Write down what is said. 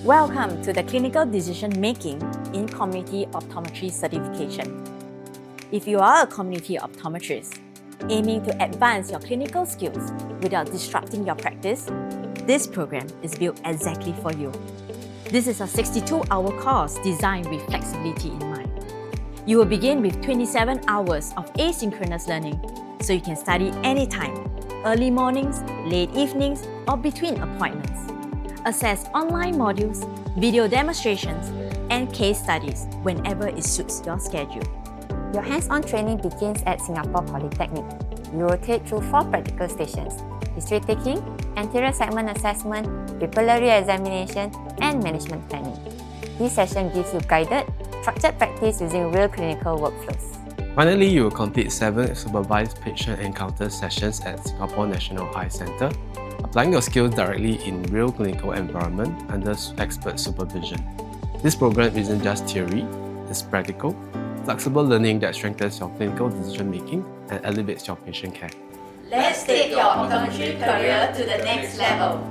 Welcome to the Clinical Decision Making in Community Optometry Certification. If you are a community optometrist aiming to advance your clinical skills without disrupting your practice, this program is built exactly for you. This is a 62-hour course designed with flexibility in mind. You will begin with 27 hours of asynchronous learning, so you can study anytime, early mornings, late evenings, or between appointments. Access online modules, video demonstrations, and case studies whenever it suits your schedule. Your hands-on training begins at Singapore Polytechnic. You rotate through 4 practical stations: history taking, anterior segment assessment, papillary examination, and management planning. This session gives you guided, structured practice using real clinical workflows. Finally, you will complete 7 supervised patient encounter sessions at Singapore National Eye Centre, applying your skills directly in real clinical environment under expert supervision. This program isn't just theory, it's practical, flexible learning that strengthens your clinical decision making and elevates your patient care. Let's take your optometry career to the next level.